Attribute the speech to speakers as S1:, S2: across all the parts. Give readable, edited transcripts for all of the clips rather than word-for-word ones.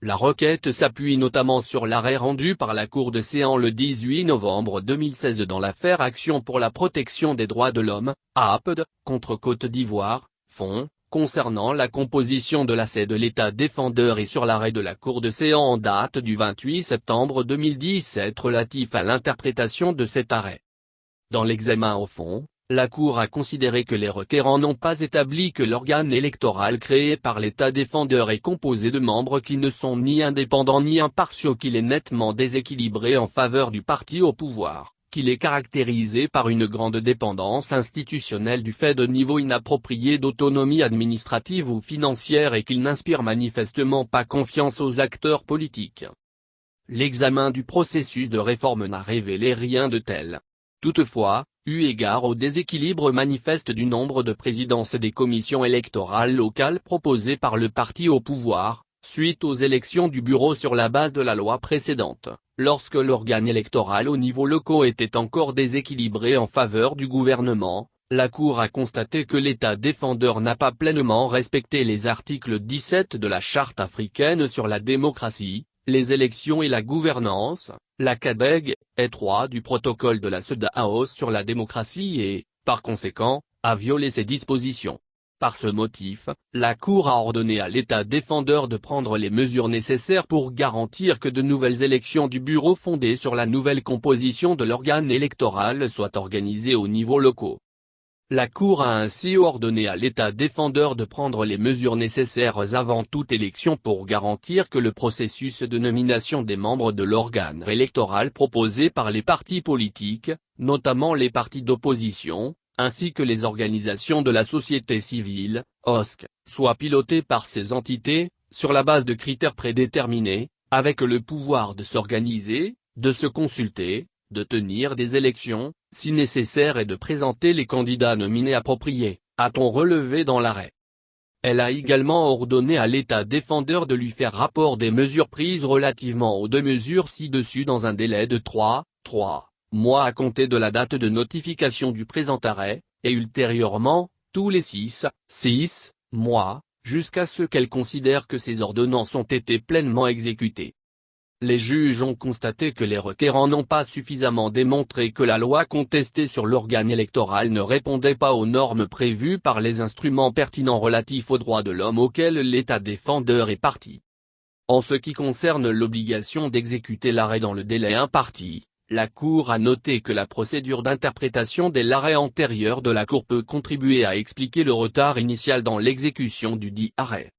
S1: La requête s'appuie notamment sur l'arrêt rendu par la Cour de Céan le 18 novembre 2016 dans l'affaire Action pour la protection des droits de l'homme, APD, contre Côte d'Ivoire, FON, concernant la composition de l'AC de l'État défendeur et sur l'arrêt de la Cour de Céan en date du 28 septembre 2017 relatif à l'interprétation de cet arrêt. Dans l'examen au fond, la Cour a considéré que les requérants n'ont pas établi que l'organe électoral créé par l'État défendeur est composé de membres qui ne sont ni indépendants ni impartiaux, qu'il est nettement déséquilibré en faveur du parti au pouvoir, qu'il est caractérisé par une grande dépendance institutionnelle du fait de niveaux inappropriés d'autonomie administrative ou financière et qu'il n'inspire manifestement pas confiance aux acteurs politiques. L'examen du processus de réforme n'a révélé rien de tel. Toutefois, eu égard au déséquilibre manifeste du nombre de présidences des commissions électorales locales proposées par le parti au pouvoir, suite aux élections du bureau sur la base de la loi précédente, lorsque l'organe électoral au niveau local était encore déséquilibré en faveur du gouvernement, la Cour a constaté que l'État défendeur n'a pas pleinement respecté les articles 17 de la Charte africaine sur la démocratie, les élections et la gouvernance, la CADEG, et 3 du protocole de la CEDEAO sur la démocratie et, par conséquent, a violé ces dispositions. Par ce motif, la Cour a ordonné à l'État défendeur de prendre les mesures nécessaires pour garantir que de nouvelles élections du bureau fondées sur la nouvelle composition de l'organe électoral soient organisées au niveau local. La Cour a ainsi ordonné à l'État défendeur de prendre les mesures nécessaires avant toute élection pour garantir que le processus de nomination des membres de l'organe électoral proposé par les partis politiques, notamment les partis d'opposition, ainsi que les organisations de la société civile, OSC, soit piloté par ces entités, sur la base de critères prédéterminés, avec le pouvoir de s'organiser, de se consulter, de tenir des élections, si nécessaire et de présenter les candidats nominés appropriés, a-t-on relevé dans l'arrêt. Elle a également ordonné à l'État défendeur de lui faire rapport des mesures prises relativement aux deux mesures ci-dessus dans un délai de 3 mois à compter de la date de notification du présent arrêt, et ultérieurement, tous les 6 mois, jusqu'à ce qu'elle considère que ces ordonnances ont été pleinement exécutées. Les juges ont constaté que les requérants n'ont pas suffisamment démontré que la loi contestée sur l'organe électoral ne répondait pas aux normes prévues par les instruments pertinents relatifs aux droits de l'homme auxquels l'État défendeur est partie. En ce qui concerne l'obligation d'exécuter l'arrêt dans le délai imparti, la Cour a noté que la procédure d'interprétation de l'arrêt antérieur de la Cour peut contribuer à expliquer le retard initial dans l'exécution du dit arrêt.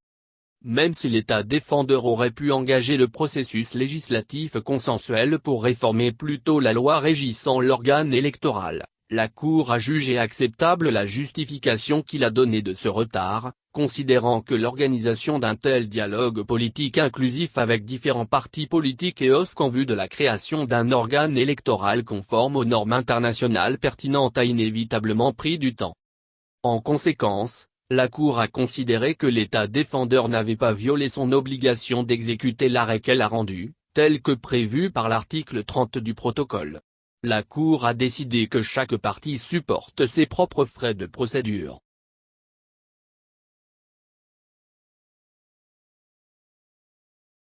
S1: Même si l'État défendeur aurait pu engager le processus législatif consensuel pour réformer plus tôt la loi régissant l'organe électoral, la Cour a jugé acceptable la justification qu'il a donnée de ce retard, considérant que l'organisation d'un tel dialogue politique inclusif avec différents partis politiques et OSC en vue de la création d'un organe électoral conforme aux normes internationales pertinentes a inévitablement pris du temps. En conséquence, la Cour a considéré que l'État défendeur n'avait pas violé son obligation d'exécuter l'arrêt qu'elle a rendu, tel que prévu par l'article 30 du protocole. La Cour a décidé que chaque partie supporte ses propres frais de procédure.